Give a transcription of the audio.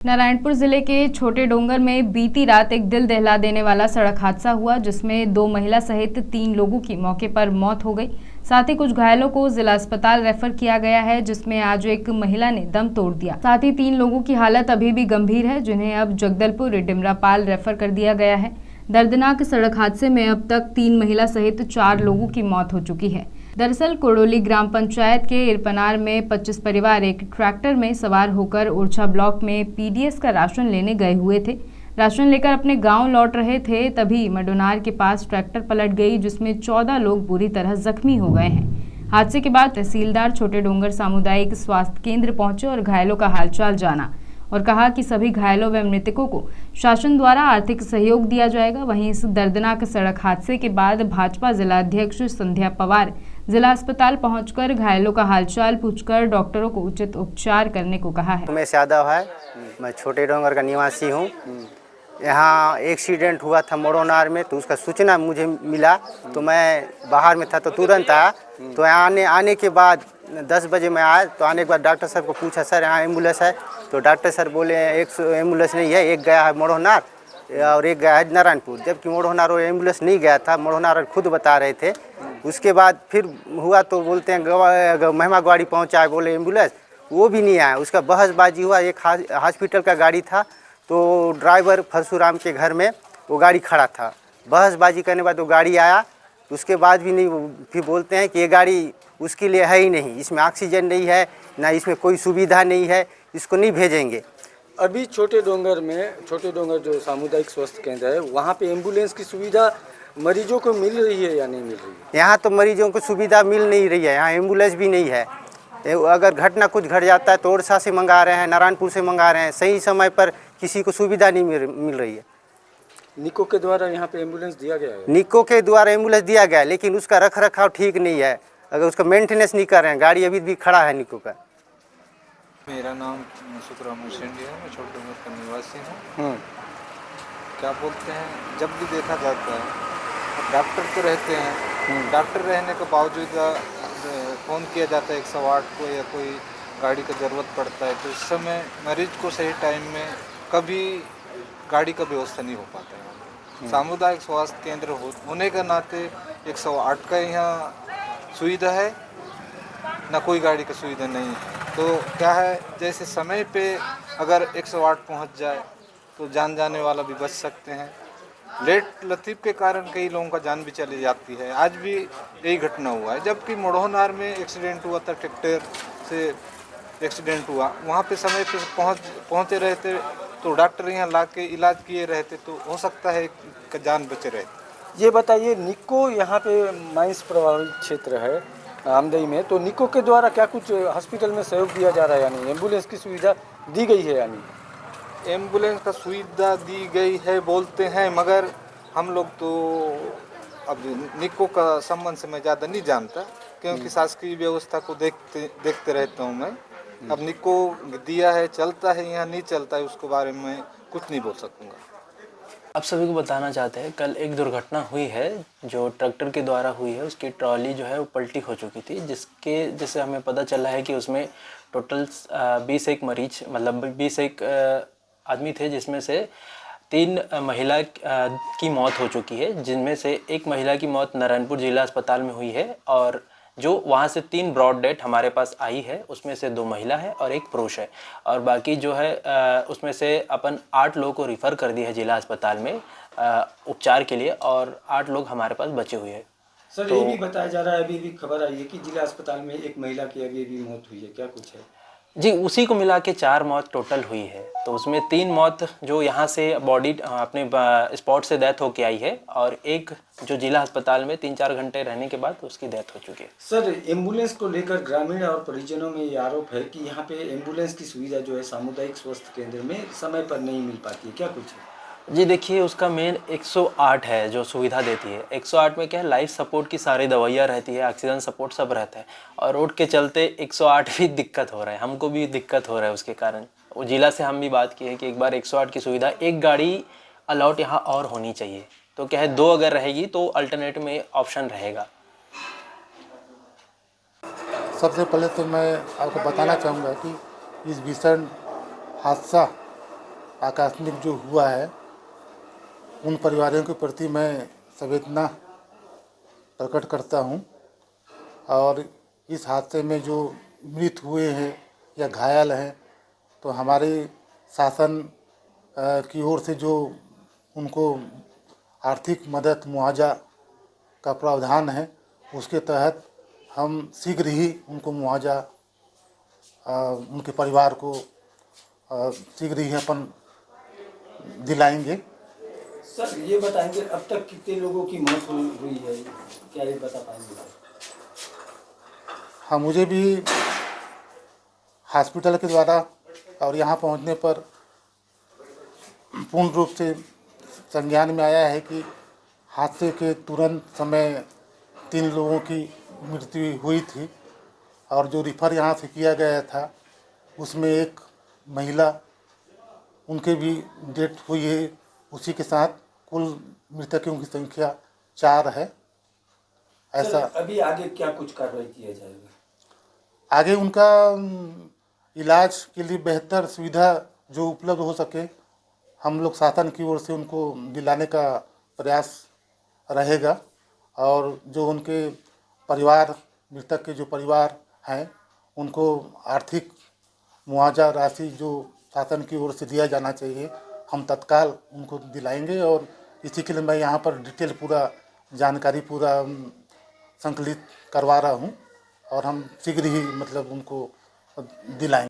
नारायणपुर जिले के छोटे डोंगर में बीती रात एक दिल दहला देने वाला सड़क हादसा हुआ, जिसमें 2 महिला सहित 3 लोगों की मौके पर मौत हो गई। साथ ही कुछ घायलों को जिला अस्पताल रेफर किया गया है, जिसमें आज एक महिला ने दम तोड़ दिया। साथ ही 3 लोगों की हालत अभी भी गंभीर है, जिन्हें अब जगदलपुर डिमरापाल रेफर कर दिया गया है। दर्दनाक सड़क हादसे में अब तक 3 महिला सहित 4 लोगों की मौत हो चुकी है। दरअसल कुड़ोली ग्राम पंचायत के इरपनार में 25 परिवार एक ट्रैक्टर में सवार होकर ओरछा ब्लॉक में पीडीएस का राशन लेने गए हुए थे। राशन लेकर अपने गांव लौट रहे थे, तभी मडोनार के पास ट्रैक्टर पलट गई, जिसमें 14 लोग बुरी तरह जख्मी हो गए हैं। हादसे के बाद तहसीलदार छोटे डोंगर सामुदायिक स्वास्थ्य केंद्र पहुंचे और घायलों का हालचाल जाना और कहा कि सभी घायलों व मृतकों को शासन द्वारा आर्थिक सहयोग दिया जाएगा। वहीं इस दर्दनाक सड़क हादसे के बाद भाजपा जिला अध्यक्ष संध्या पवार जिला अस्पताल पहुंचकर घायलों का हालचाल पूछकर डॉक्टरों को उचित उपचार करने को कहा है। उमेश यादव है, मैं छोटे डोंगर का निवासी हूँ। यहाँ एक्सीडेंट हुआ था मोड़ोनार में, तो उसका सूचना मुझे मिला तो मैं बाहर में था तो तुरंत आया। तो यहाँ आने के बाद 10 बजे मैं आया, तो आने के बाद डॉक्टर साहब को पूछा, सर यहाँ एम्बुलेंस है? तो डॉक्टर सर बोले एक एम्बुलेंस नहीं है, एक गया है मोड़ोनार और एक गया है नारायणपुर। जबकि मोड़ोनार और एम्बुलेंस नहीं गया था, मोड़ोनार खुद बता रहे थे। उसके बाद फिर हुआ तो बोलते हैं महिमा गाड़ी पहुँचा है, बोले एम्बुलेंस, वो भी नहीं आया। उसका बहसबाजी हुआ। एक हॉस्पिटल का गाड़ी था, तो ड्राइवर परशुराम के घर में वो गाड़ी खड़ा था। बहसबाजी करने के बाद वो गाड़ी आया, उसके बाद भी नहीं, फिर बोलते हैं कि ये गाड़ी उसके लिए है ही नहीं, इसमें ऑक्सीजन नहीं है, ना इसमें कोई सुविधा नहीं है, इसको नहीं भेजेंगे। अभी छोटे डोंगर जो सामुदायिक स्वास्थ्य केंद्र है, वहाँ पे एम्बुलेंस की सुविधा मरीजों को मिल रही है या नहीं मिल रही है? यहाँ तो मरीजों को सुविधा मिल नहीं रही है, यहाँ एम्बुलेंस भी नहीं है। अगर घटना कुछ घट जाता है तो ओरछा से मंगा रहे हैं, नारायणपुर से मंगा रहे हैं, सही समय पर किसी को सुविधा नहीं मिल रही है। निको के द्वारा यहाँ पे एम्बुलेंस दिया गया है? निको के द्वारा एम्बुलेंस दिया गया है, लेकिन उसका रख रखाव ठीक नहीं है। अगर उसका मेंटेनेंस नहीं कर रहे हैं, गाड़ी अभी भी खड़ा है निको का। मेरा नाम सुखराम सिंधिया है, मैं छोटे डोंगर का निवासी हूँ। क्या बोलते हैं, जब भी देखा जाता है डॉक्टर तो रहते हैं, डॉक्टर रहने के बावजूद फ़ोन किया जाता है 108 को, या कोई गाड़ी का ज़रूरत पड़ता है, तो उस समय मरीज को सही टाइम में कभी गाड़ी का व्यवस्था नहीं हो पाता है। सामुदायिक स्वास्थ्य केंद्र होने के नाते 108 का यहाँ सुविधा है, ना कोई गाड़ी की सुविधा नहीं है। तो क्या है, जैसे समय पे अगर 108 पहुँच जाए तो जान जाने वाला भी बच सकते हैं। लेट लतीफ़ के कारण कई लोगों का जान भी चली जाती है। आज भी यही घटना हुआ है, जबकि मोड़ोनार में एक्सीडेंट हुआ था, ट्रैक्टर से एक्सीडेंट हुआ, वहाँ पे समय पे पहुँचे रहते तो डॉक्टर यहाँ ला के इलाज किए रहते, तो हो सकता है कि जान बचे रहते। ये बताइए, निको यहाँ पे माइंस प्रभावित क्षेत्र है आमदई में, तो निको के द्वारा क्या कुछ हॉस्पिटल में सहयोग दिया जा रहा है या नहीं? एम्बुलेंस की सुविधा दी गई है या नहीं? एम्बुलेंस का सुविधा दी गई है बोलते हैं, मगर हम लोग तो अब निको का संबंध से मैं ज़्यादा नहीं जानता, क्योंकि शासकीय व्यवस्था को देखते रहता हूँ मैं। अब निको दिया है, चलता है यहाँ नहीं चलता है, उसके बारे में कुछ नहीं बोल सकूँगा। आप सभी को बताना चाहते हैं, कल एक दुर्घटना हुई है जो ट्रैक्टर के द्वारा हुई है। उसकी ट्रॉली जो है वो पलटी हो चुकी थी, जिससे हमें पता चला है कि उसमें टोटल 21 मरीज, मतलब 21 आदमी थे, जिसमें से 3 महिला की मौत हो चुकी है, जिनमें से एक महिला की मौत नारायणपुर जिला अस्पताल में हुई है, और जो वहाँ से 3 ब्रॉड डेथ हमारे पास आई है, उसमें से 2 महिला है और 1 पुरुष है। और बाकी जो है उसमें से अपन 8 लोगों को रिफ़र कर दिया है जिला अस्पताल में उपचार के लिए, और 8 लोग हमारे पास बचे हुए हैं। सर, तो ये भी बताया जा रहा है, अभी भी खबर आई है कि जिला अस्पताल में एक महिला की अभी मौत हुई है, क्या कुछ है? जी, उसी को मिला के 4 मौत टोटल हुई है। तो उसमें 3 मौत जो यहाँ से बॉडी अपने स्पॉट से डेथ होके आई है, और एक जो जिला अस्पताल में 3-4 घंटे रहने के बाद उसकी डेथ हो चुकी है। सर, एम्बुलेंस को लेकर ग्रामीण और परिजनों में ये आरोप है कि यहाँ पे एम्बुलेंस की सुविधा जो है सामुदायिक स्वास्थ्य केंद्र में समय पर नहीं मिल पाती है, क्या कुछ है? जी देखिए, उसका मेन 108 है जो सुविधा देती है। 108 में क्या है, लाइफ सपोर्ट की सारी दवाइयाँ रहती है, ऑक्सीजन सपोर्ट सब रहता है, और रोड के चलते 108 भी दिक्कत हो रहा है, हमको भी दिक्कत हो रहा है उसके कारण। वो जिला से हम भी बात की है कि एक बार 108 की सुविधा, एक गाड़ी अलाउट यहाँ और होनी चाहिए। तो क्या है, 2 अगर रहेगी तो अल्टरनेट में ऑप्शन रहेगा। सबसे पहले तो मैं आपको बताना चाहूँगा कि इस भीषण हादसा आकस्मिक जो हुआ है उन परिवारों के प्रति मैं संवेदना प्रकट करता हूं और इस हादसे में जो मृत हुए हैं या घायल हैं तो हमारे शासन की ओर से जो उनको आर्थिक मदद मुआवजा का प्रावधान है उसके तहत हम शीघ्र ही उनको मुआवजा उनके परिवार को शीघ्र ही अपन दिलाएंगे। सर ये बताएंगे अब तक कितने लोगों की मौत हुई है, क्या ये बता पाएंगे? हाँ, मुझे भी हॉस्पिटल के द्वारा और यहाँ पहुँचने पर पूर्ण रूप से संज्ञान में आया है कि हादसे के तुरंत समय 3 लोगों की मृत्यु हुई थी और जो रिफ़र यहाँ से किया गया था उसमें एक महिला उनके भी डेथ हुई है। उसी के साथ कुल मृतकों की संख्या 4 है। ऐसा अभी आगे क्या कुछ कार्रवाई किया जाएगा? आगे उनका इलाज के लिए बेहतर सुविधा जो उपलब्ध हो सके हम लोग शासन की ओर से उनको दिलाने का प्रयास रहेगा और जो उनके परिवार मृतक के जो परिवार हैं उनको आर्थिक मुआवजा राशि जो शासन की ओर से दिया जाना चाहिए हम तत्काल उनको दिलाएंगे और इसी के लिए मैं यहाँ पर डिटेल पूरा जानकारी पूरा संकलित करवा रहा हूँ और हम शीघ्र ही मतलब उनको दिलाएंगे।